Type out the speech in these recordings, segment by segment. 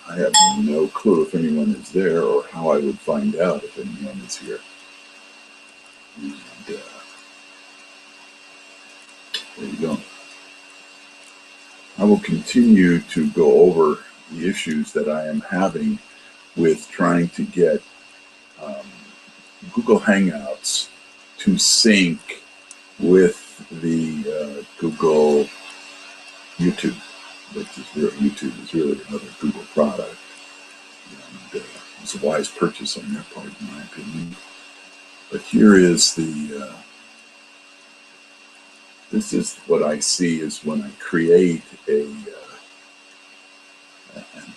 I have no clue if anyone is there or how I would find out if anyone is here. And there you go. I will continue to go over the issues that I am having with trying to get Google Hangouts to sync with the Google YouTube, which is YouTube is really another Google product. And it's a wise purchase on their part, in my opinion. But here is the, this is what I see is when I create an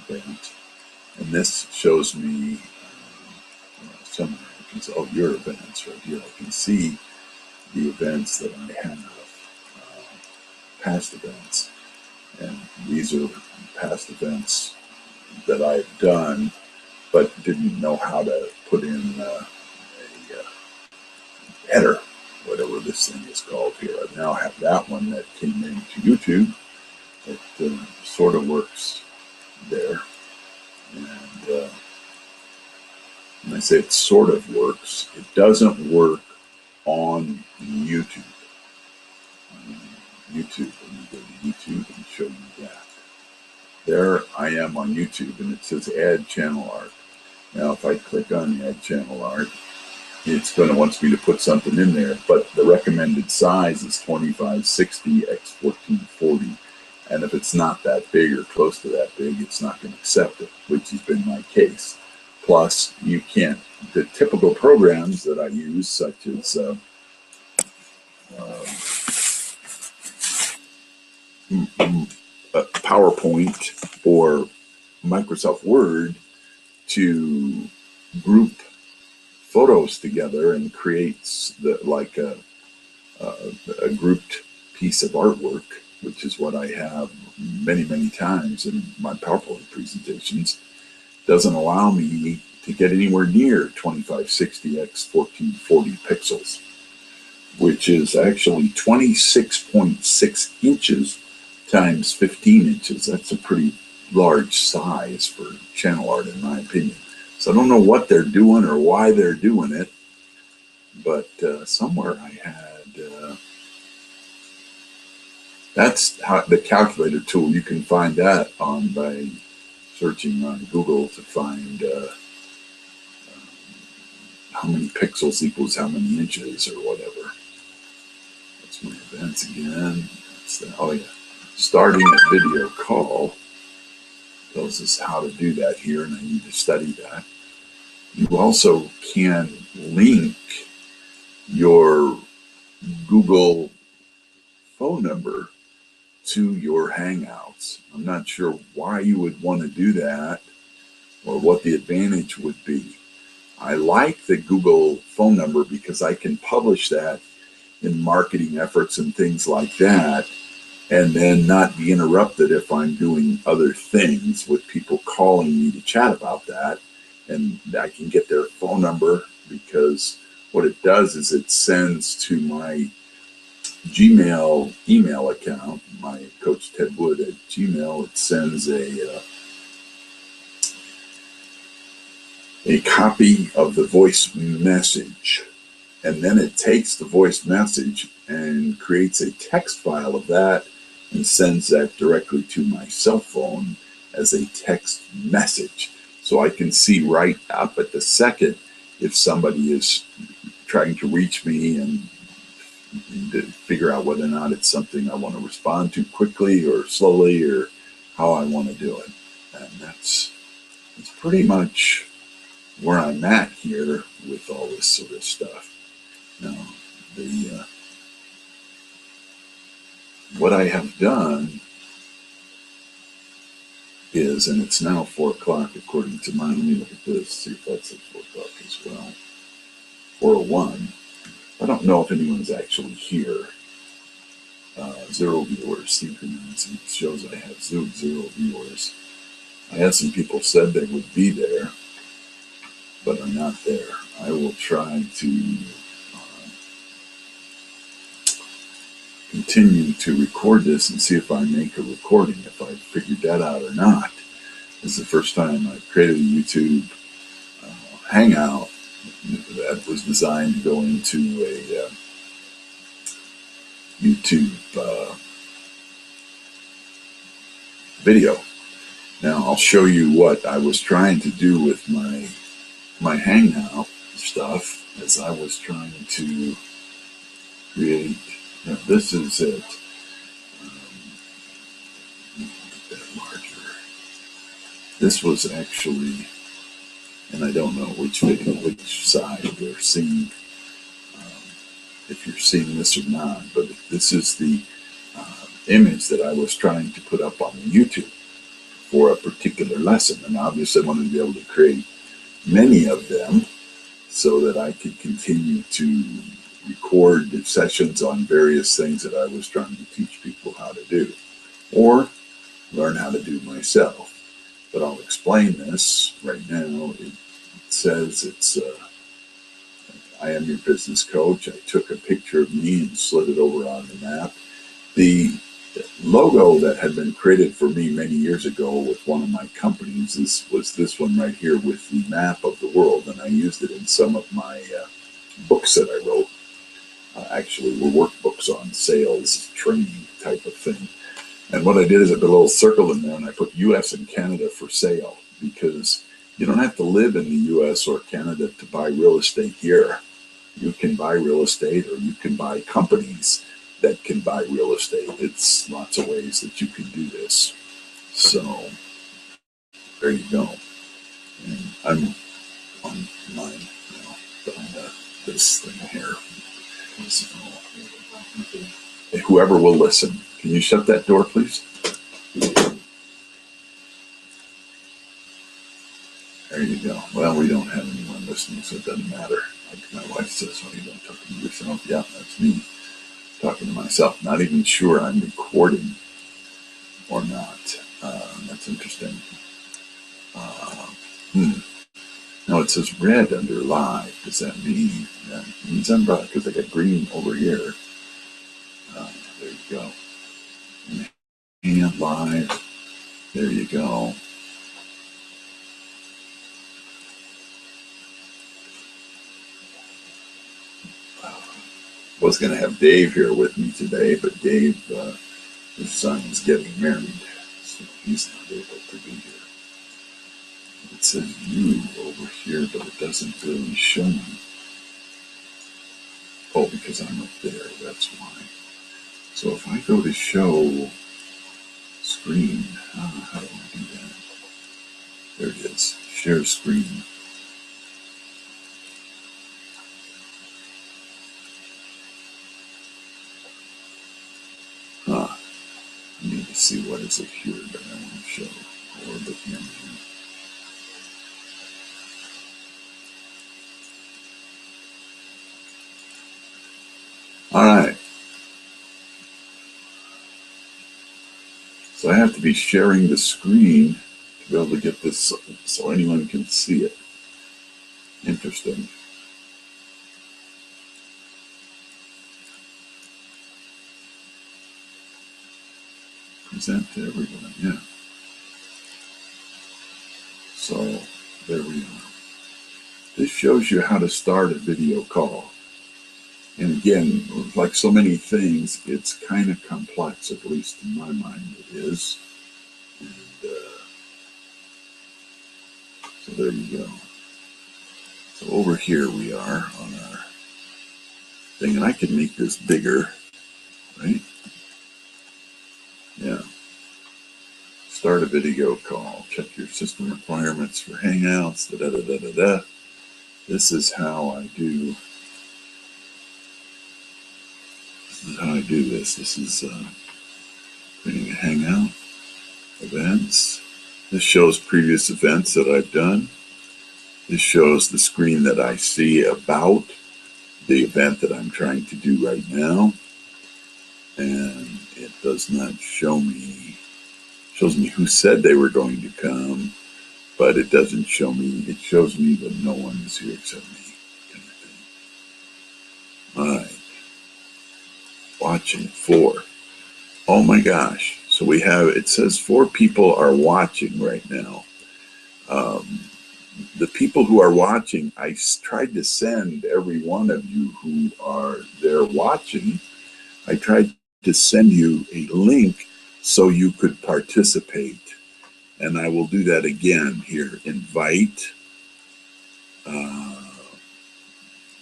event. And this shows me some, oh, your events right here. I can see the events that I have, past events. And these are past events that I've done, but didn't know how to put in a header, whatever this thing is called here. I now have that one that came into YouTube. It sort of works there. And when I say it sort of works, it doesn't work on YouTube. YouTube, let me go to YouTube and show you that. There I am on YouTube, and it says add channel art. Now if I click on add channel art, it's going to want me to put something in there, but the recommended size is 2560 x 1440, and if it's not that big or close to that big, it's not going to accept it, which has been my case. Plus, you can't, the typical programs that I use, such as PowerPoint or Microsoft Word, to group photos together and creates the, like a grouped piece of artwork, which is what I have many, many times in my PowerPoint presentations, doesn't allow me to get anywhere near 2560 x 1440 pixels, which is actually 26.6 inches times 15 inches. That's a pretty large size for channel art, in my opinion. So I don't know what they're doing or why they're doing it, but somewhere I had, that's how the calculator tool, you can find that on by searching on Google to find how many pixels equals how many inches or whatever. That's my events again. That's the, oh yeah, starting a video call tells us how to do that here, and I need to study that. You also can link your Google phone number to your Hangouts. I'm not sure why you would want to do that or what the advantage would be. I like the Google phone number because I can publish that in marketing efforts and things like that, and then not be interrupted if I'm doing other things with people calling me to chat about that. And I can get their phone number, because what it does is it sends to my Gmail email account, my Coach Ted Wood at Gmail, it sends a copy of the voice message, and then it takes the voice message and creates a text file of that and sends that directly to my cell phone as a text message. So I can see right up at the second if somebody is trying to reach me and to figure out whether or not it's something I want to respond to quickly or slowly, or how I want to do it. And that's pretty much where I'm at here with all this sort of stuff. Now, what I have done is, and it's now 4 o'clock according to mine. Let me look at this, see if that's at 4 o'clock as well. 4:01. I don't know if anyone's actually here. 0 viewers. Synchronizing shows I have 0 viewers. I had some people said they would be there, but are not there. I will try to continue to record this and see if I make a recording, if I figured that out or not. This is the first time I created a YouTube Hangout that was designed to go into a YouTube video. Now I'll show you what I was trying to do with my Hangout stuff as I was trying to create. Now, this is it. Make that larger. This was actually, and I don't know which video, which side they're seeing, if you're seeing this or not, but this is the image that I was trying to put up on YouTube for a particular lesson. And obviously I wanted to be able to create many of them so that I could continue to record sessions on various things that I was trying to teach people how to do or learn how to do myself. But I'll explain this right now. It says it's I am your business coach. I took a picture of me and slid it over on the map. The logo that had been created for me many years ago with one of my companies was this one right here with the map of the world, and I used it in some of my books that I wrote. Actually, were workbooks on sales, training type of thing. And what I did is I put a little circle in there and I put US and Canada for sale, because you don't have to live in the US or Canada to buy real estate here. You can buy real estate, or you can buy companies that can buy real estate. It's lots of ways that you can do this. So there you go. And I'm on mine now, on this thing here. So, whoever will listen, can you shut that door, please? There you go. Well, we don't have anyone listening, so it doesn't matter. Like my wife says, well, you don't talk to yourself. Yeah, that's me talking to myself. Not even sure I'm recording or not. That's interesting. No, it says red under live. Does that mean? Yeah, it means I'm right, because I got green over here. There you go. And live. There you go. Was going to have Dave here with me today, but Dave, his son is getting married, so he's not able to be here. It says you over here, but it doesn't really show me. Oh, because I'm up there, that's why. So if I go to show screen, how do I do that? There it is, share screen. I need to see what is it here that I want to show, or the camera. All right. So I have to be sharing the screen to be able to get this so anyone can see it. Interesting. Present to everyone, yeah. So there we are. This shows you how to start a video call. And again, like so many things, it's kind of complex, at least in my mind it is. And so there you go. So over here we are on our thing, and I can make this bigger, right? Yeah. Start a video call. Check your system requirements for Hangouts. Da, da, da, da, da. This is how I do. This is how I do this. This is creating a Hangout. Events. This shows previous events that I've done. This shows the screen that I see about the event that I'm trying to do right now. And it does not show me, shows me who said they were going to come, but it doesn't show me, it shows me that no one is here except me, kind of thing. All right. Watching 4. Oh my gosh. So we have, it says 4 people are watching right now. The people who are watching, I tried to send every one of you who are there watching, I tried to send you a link so you could participate. And I will do that again here. Invite. Let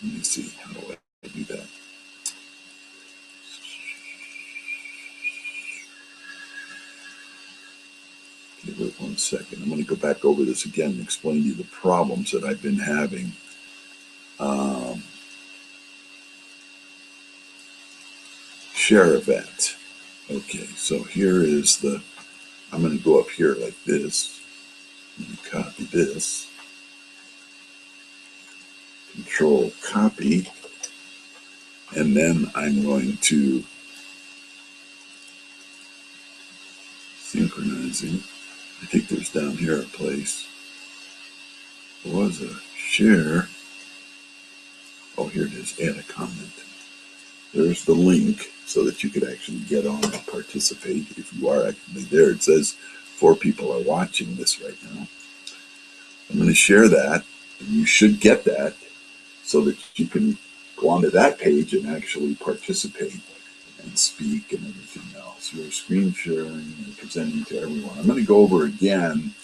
me see, how do I do that? Okay, wait 1 second. I'm going to go back over this again and explain to you the problems that I've been having. Share event. Okay, so here is the, I'm going to go up here like this. I'm going to copy this. Control copy. And then I'm going to synchronizing. I think there's down here a place. There was a share. Oh, here it is. Add a comment. There's the link so that you could actually get on and participate if you are actually there. It says 4 people are watching this right now. I'm going to share that, and you should get that so that you can go onto that page and actually participate and speak and everything else. You're screen sharing and presenting to everyone. I'm going to go over again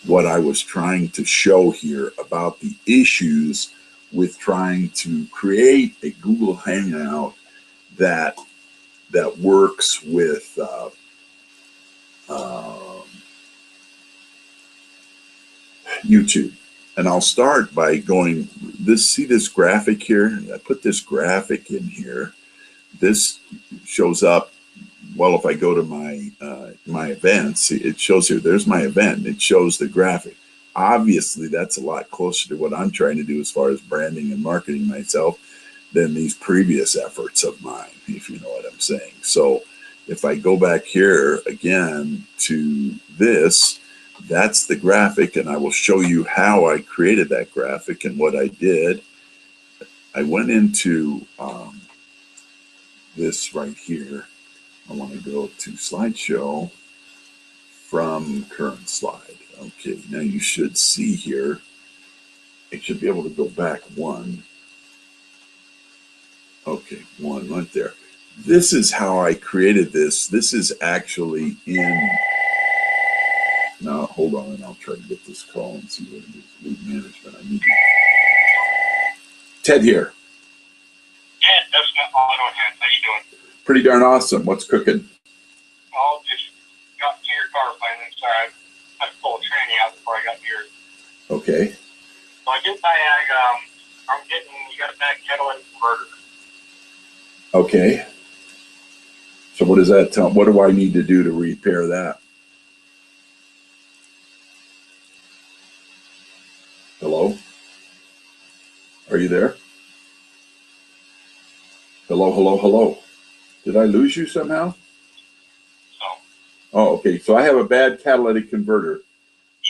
what I was trying to show here about the issues with trying to create a Google Hangout that works with YouTube. And I'll start by going, see this graphic here? I put this graphic in here. This shows up, well, if I go to my my events, it shows here, there's my event. It shows the graphic. Obviously, that's a lot closer to what I'm trying to do as far as branding and marketing myself than these previous efforts of mine, if you know what I'm saying. So if I go back here again to this, that's the graphic, and I will show you how I created that graphic and what I did. I went into this right here. I want to go to slideshow from current slide. Okay, now you should see here, I should be able to go back 1. Okay, 1 right there. This is how I created this. This is actually in, now hold on and I'll try to get this call and see what it is. Lead management, I need to. Ted here. Yeah, that's my auto hand. How you doing? Pretty darn awesome. What's cooking? Oh, just got to your car finally. Sorry, I had to pull a tranny out before I got here. Okay. So I get Diag, I'm getting, you got a bad catalytic converter. Okay. So what does that tell? What do I need to do to repair that? Hello? Are you there? Hello, hello, hello. Did I lose you somehow? So. Oh, okay. So I have a bad catalytic converter.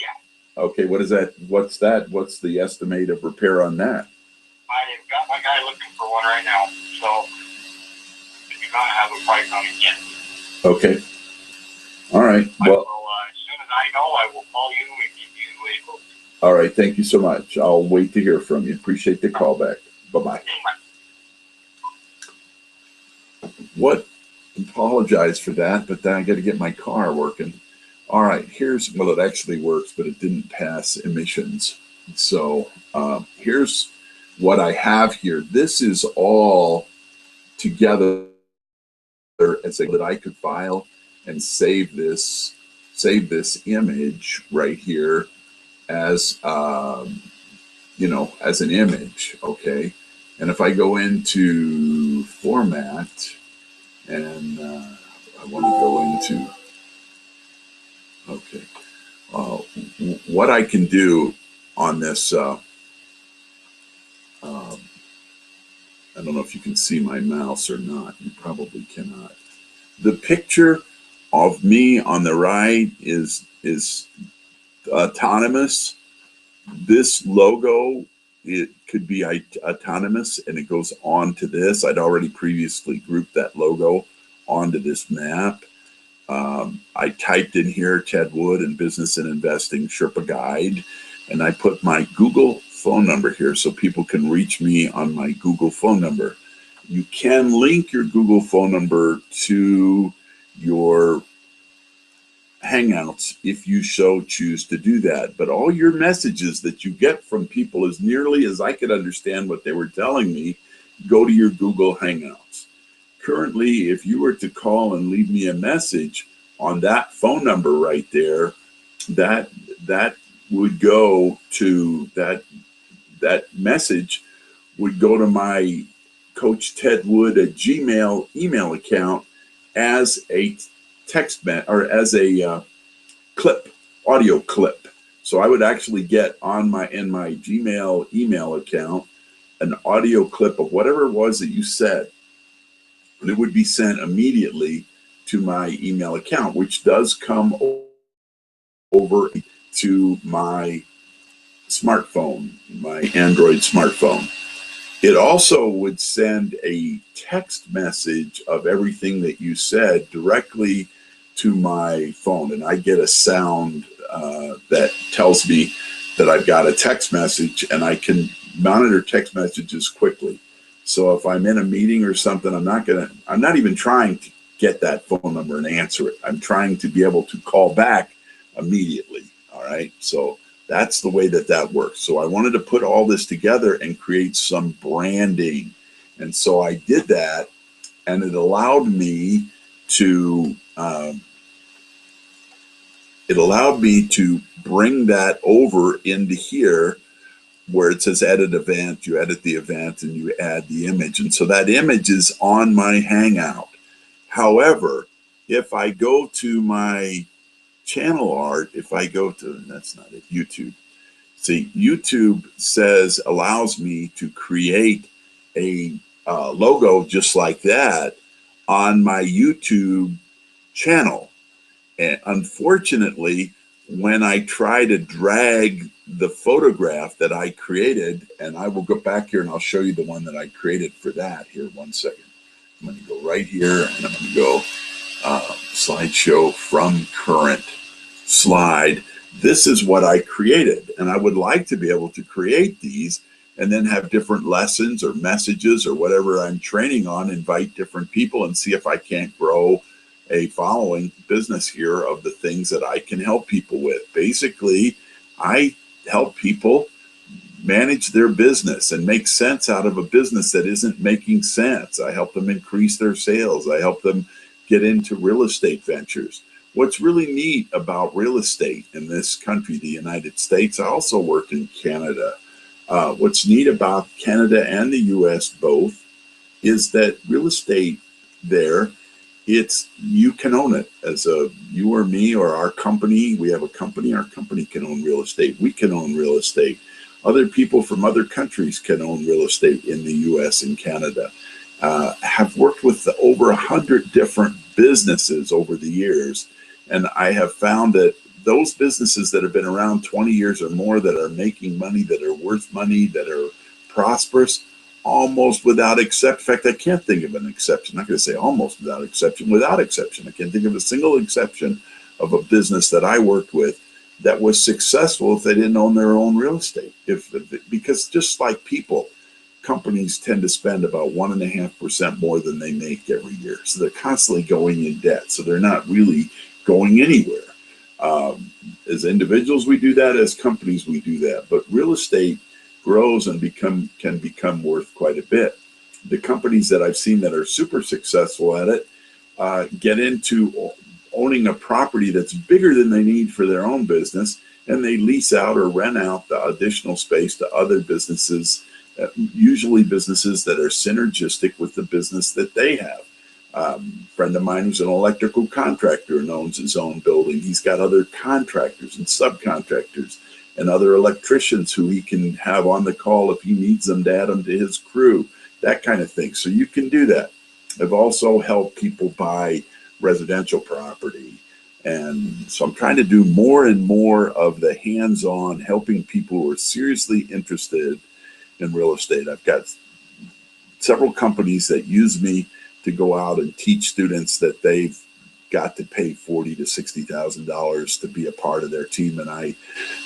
Yeah. Okay, what is that? What's that? What's the estimate of repair on that? I've got my guy looking for one right now. So if you not have a price on it yet. Okay. All right. Well, as soon as I know, I will call you and give you a quote. All right. Thank you so much. I'll wait to hear from you. Appreciate the call back. Bye-bye. What? Apologize for that, but then I got to get my car working. All right. Here's, well, it actually works, but it didn't pass emissions. So here's what I have here. This is all together as that I could file and save this image right here as you know, as an image. Okay, and if I go into format and I want to go into, okay, what I can do on this, I don't know if you can see my mouse or not. You probably cannot. The picture of me on the right is autonomous. This logo, it could be autonomous, and it goes on to this. I'd already previously grouped that logo onto this map. I typed in here Ted Wood and Business and Investing Sherpa Guide, and I put my Google phone number here so people can reach me on my Google phone number. You can link your Google phone number to your Hangouts if you so choose to do that. But all your messages that you get from people, as nearly as I could understand what they were telling me, go to your Google Hangouts. Currently, if you were to call and leave me a message on that phone number right there, that would go to that message would go to my Coach Ted Wood at Gmail email account as a text or as a clip, audio clip. So I would actually get in my Gmail email account an audio clip of whatever it was that you said, and it would be sent immediately to my email account, which does come over to my smartphone, my Android smartphone. It also would send a text message of everything that you said directly to my phone, and I get a sound that tells me that I've got a text message, and I can monitor text messages quickly. So if I'm in a meeting or something, I'm not even trying to get that phone number and answer it. I'm trying to be able to call back immediately. All right. So that's the way that works. So I wanted to put all this together and create some branding. And so I did that, and it allowed me to bring that over into here where it says edit event. You edit the event and you add the image. And so that image is on my Hangout. However, if I go to my channel art, if I go to, that's not it, YouTube. See, YouTube allows me to create a logo just like that on my YouTube channel. And unfortunately, when I try to drag the photograph that I created, and I will go back here and I'll show you the one that I created for that here, 1 second. I'm going to go right here and I'm going to go slideshow from current slide. This is what I created, and I would like to be able to create these and then have different lessons or messages or whatever I'm training on, invite different people and see if I can't grow a following business here of the things that I can help people with. Basically, I help people manage their business and make sense out of a business that isn't making sense. I help them increase their sales. I help them get into real estate ventures. What's really neat about real estate in this country, the United States, I also work in Canada. What's neat about Canada and the US both is that real estate there, you can own it as you or me or our company. We have a company, our company can own real estate. We can own real estate. Other people from other countries can own real estate in the US and Canada. Have worked with over 100 different businesses over the years. And I have found that those businesses that have been around 20 years or more, that are making money, that are worth money, that are prosperous, almost without exception. In fact, I can't think of an exception. I'm not going to say almost without exception. Without exception, I can't think of a single exception of a business that I worked with that was successful if they didn't own their own real estate. Because just like people, companies tend to spend about 1.5% more than they make every year. So they're constantly going in debt. So they're not really going anywhere. As individuals, we do that. As companies, we do that. But real estate grows and can become worth quite a bit. The companies that I've seen that are super successful at it get into owning a property that's bigger than they need for their own business, and they lease out or rent out the additional space to other businesses, usually businesses that are synergistic with the business that they have. Friend of mine who's an electrical contractor and owns his own building. He's got other contractors and subcontractors and other electricians who he can have on the call if he needs them to add them to his crew, that kind of thing. So you can do that. I've also helped people buy residential property. And so I'm trying to do more and more of the hands-on, helping people who are seriously interested in real estate. I've got several companies that use me to go out and teach students that they've got to pay $40,000 to $60,000 to be a part of their team, and I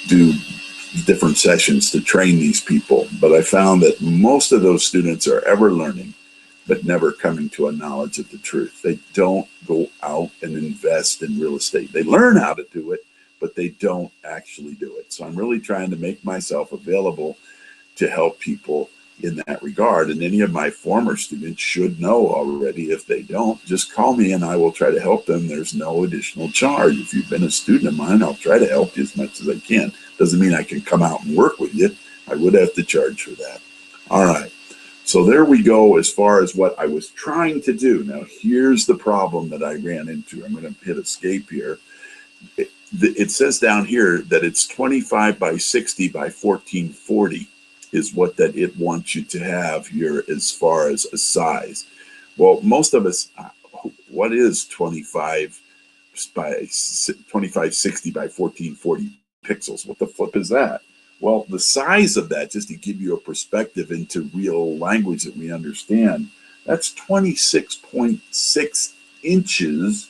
do different sessions to train these people. But I found that most of those students are ever learning, but never coming to a knowledge of the truth. They don't go out and invest in real estate. They learn how to do it, but they don't actually do it. So I'm really trying to make myself available to help people in that regard. And any of my former students should know already. If they don't, just call me and I will try to help them. There's no additional charge. If you've been a student of mine, I'll try to help you as much as I can. Doesn't mean I can come out and work with you. I would have to charge for that. All right. So there we go as far as what I was trying to do. Now, here's the problem that I ran into. I'm going to hit escape here. It says down here that it's 25 by 60 by 1440 is what that it wants you to have here as far as a size. Well, most of us, what is 25 60 by 1440 pixels? What the flip is that? Well, the size of that, just to give you a perspective into real language that we understand, that's 26.6 inches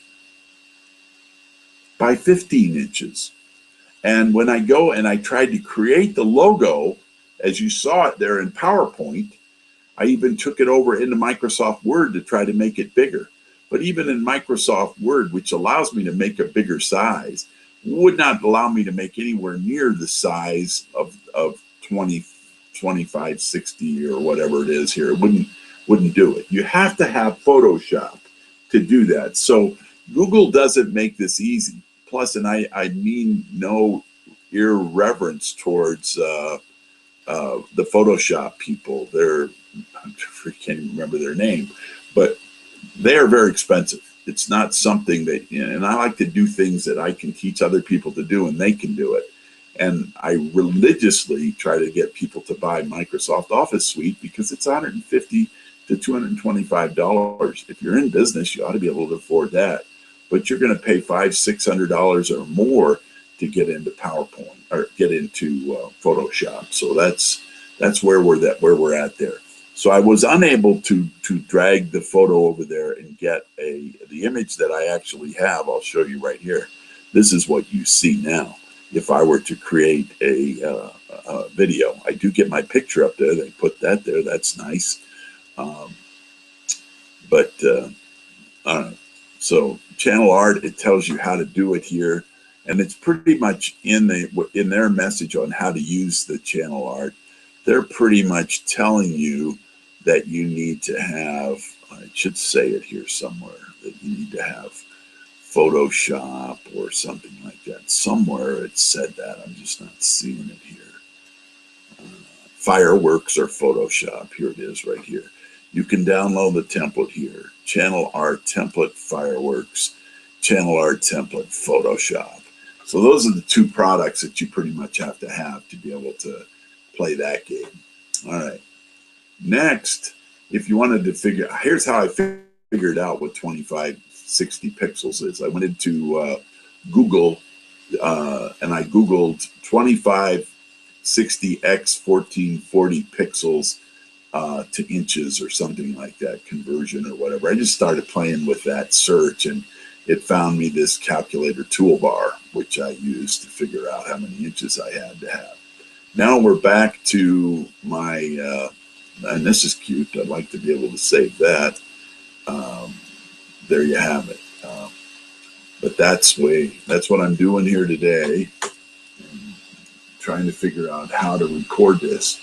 by 15 inches. And when I go and I tried to create the logo, as you saw it there in PowerPoint, I even took it over into Microsoft Word to try to make it bigger. But even in Microsoft Word, which allows me to make a bigger size, would not allow me to make anywhere near the size of 2560 or whatever it is here. It wouldn't do it. You have to have Photoshop to do that. So Google doesn't make this easy. Plus, and I mean no irreverence towards the Photoshop people. I can't even remember their name, but they are very expensive. It's not something that, and I like to do things that I can teach other people to do and they can do it. And I religiously try to get people to buy Microsoft Office Suite because it's $150 to $225. If you're in business, you ought to be able to afford that. But you're going to pay $500-600 or more to get into PowerPoint or get into Photoshop. So that's where we're at there. So I was unable to drag the photo over there and get the image that I actually have. I'll show you right here. This is what you see now. If I were to create a video, I do get my picture up there. They put that there. That's nice. So channel art, it tells you how to do it here. And it's pretty much in their message on how to use the channel art. They're pretty much telling you that you need to have, I should say it here somewhere, that you need to have Photoshop or something like that. Somewhere it said that. I'm just not seeing it here. Fireworks or Photoshop. Here it is right here. You can download the template here. Channel art template, fireworks. Channel art template, Photoshop. So those are the two products that you pretty much have to be able to play that game. All right. Next, if you wanted to here's how I figured out what 2560 pixels is. I went into Google and I Googled 2560x 1440 pixels to inches or something like that, conversion or whatever. I just started playing with that search and it found me this calculator toolbar, which I used to figure out how many inches I had to have. Now we're back to my, and this is cute. I'd like to be able to save that. There you have it. But that's what I'm doing here today. I'm trying to figure out how to record this.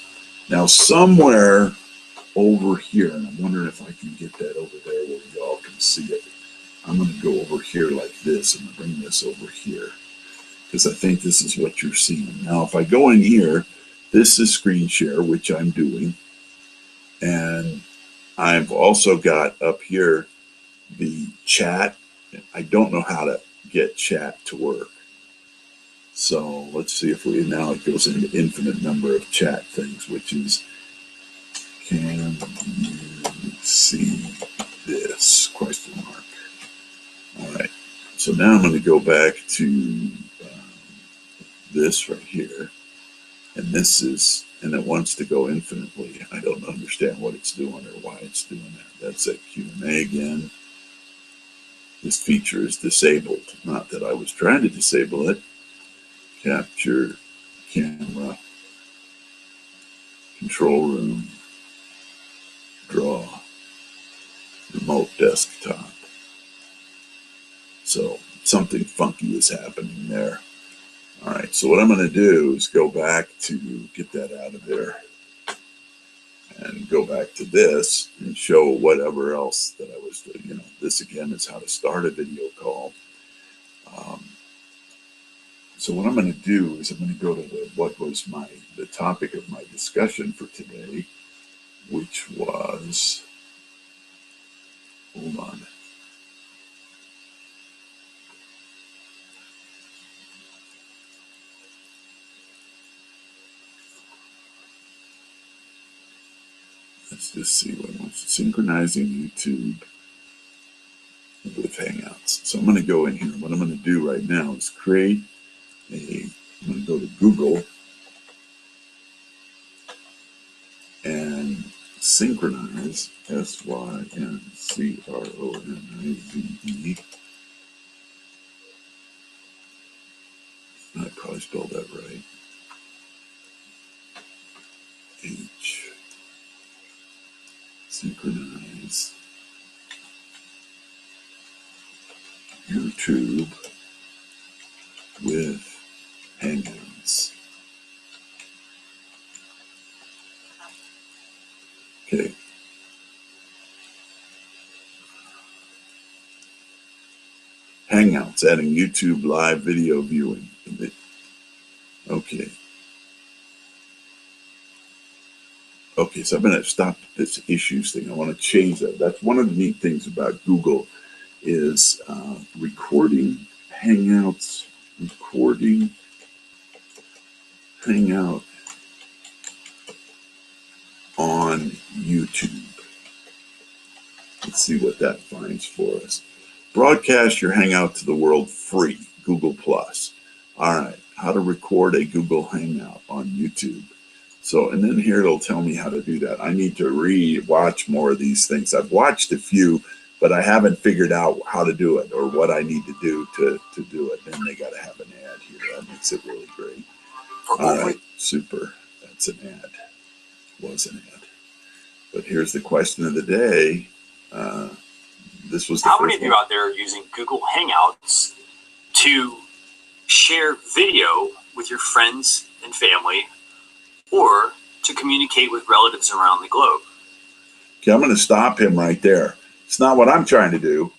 Now somewhere over here, and I'm wondering if I can get that over there where y'all can see it. I'm going to go over here like this and bring this over here because I think this is what you're seeing. Now, if I go in here, this is screen share, which I'm doing. And I've also got up here the chat. I don't know how to get chat to work. So let's see if now it goes into infinite number of chat things, which is, can you see this? Question mark. All right. So now I'm going to go back to this right here. And this is, and it wants to go infinitely. I don't understand what it's doing or why it's doing that. That's that Q&A again. this feature is disabled. Not that I was trying to disable it. Capture camera, control room, draw, remote desktop. So something funky is happening there. All right, so what I'm going to do is go back to get that out of there and go back to this and show whatever else that I was doing. This again is how to start a video call. So what I'm going to do is I'm going to go to what was the topic of my discussion for today, which was, hold on. Let's just see what it was. Synchronizing YouTube with Hangouts. So I'm going to go in here. What I'm going to do right now is create I'm going to go to Google and synchronize, SYNCRONIZE. I probably spelled that right. H. Synchronize YouTube with Hangouts. Okay. Hangouts, adding YouTube live video viewing. Okay. Okay, so I'm going to stop this issues thing. I want to change that. That's one of the neat things about Google is recording Hangouts, recording Hangout on YouTube. Let's see what that finds for us. Broadcast your Hangout to the world free, Google+. All right, how to record a Google Hangout on YouTube. So, and then here it'll tell me how to do that. I need to re-watch more of these things. I've watched a few, but I haven't figured out how to do it or what I need to do to do it. Then they got to have an ad here. That makes it really great. All right, super. That's an ad. Was an ad. But here's the question of the day. This was the How many of you out there are using Google Hangouts to share video with your friends and family or to communicate with relatives around the globe? Okay, I'm going to stop him right there. It's not what I'm trying to do.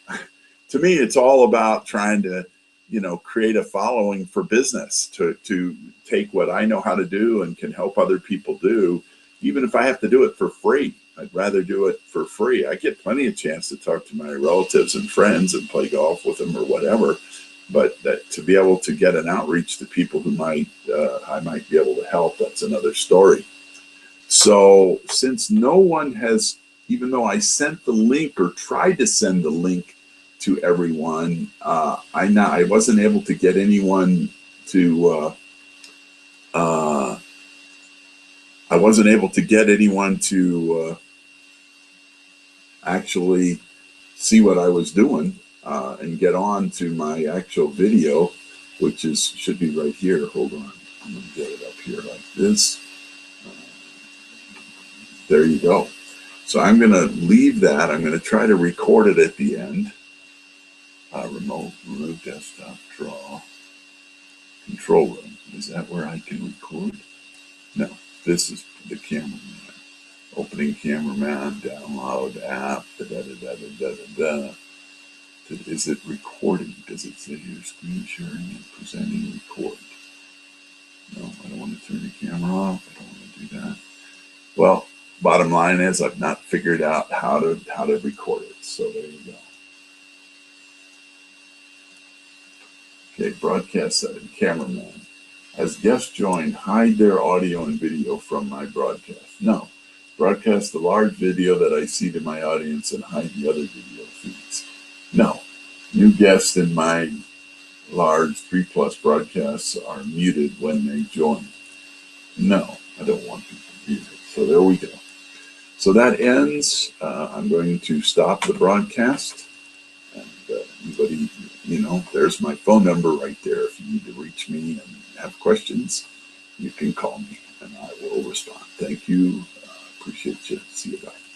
To me, it's all about trying to, create a following for business, to take what I know how to do and can help other people do, even if I have to do it for free. I'd rather do it for free. I get plenty of chance to talk to my relatives and friends and play golf with them or whatever. But to be able to get an outreach to people who I might be able to help, that's another story. So since no one has, even though I sent the link or tried to send the link to everyone, I wasn't able to get anyone to actually see what I was doing and get on to my actual video, which should be right here. Hold on, I'm going to get it up here like this. There you go. So I'm going to leave that. I'm going to try to record it at the end. Remove desktop, draw, control room. Is that where I can record? No, this is the cameraman. Opening cameraman, download app, Is it recording? Does it say here screen sharing and presenting record? No, I don't want to turn the camera off. I don't want to do that. Well, bottom line is I've not figured out how to record it. So there you go. Okay, broadcast setting, cameraman. As guests join, hide their audio and video from my broadcast. No. Broadcast the large video that I see to my audience and hide the other video feeds. No. New guests in my large 3+ broadcasts are muted when they join. No, I don't want people muted. So there we go. So that ends. I'm going to stop the broadcast and anybody, there's my phone number right there. If you need to reach me and have questions, you can call me and I will respond. Thank you. Appreciate you. See you. Bye.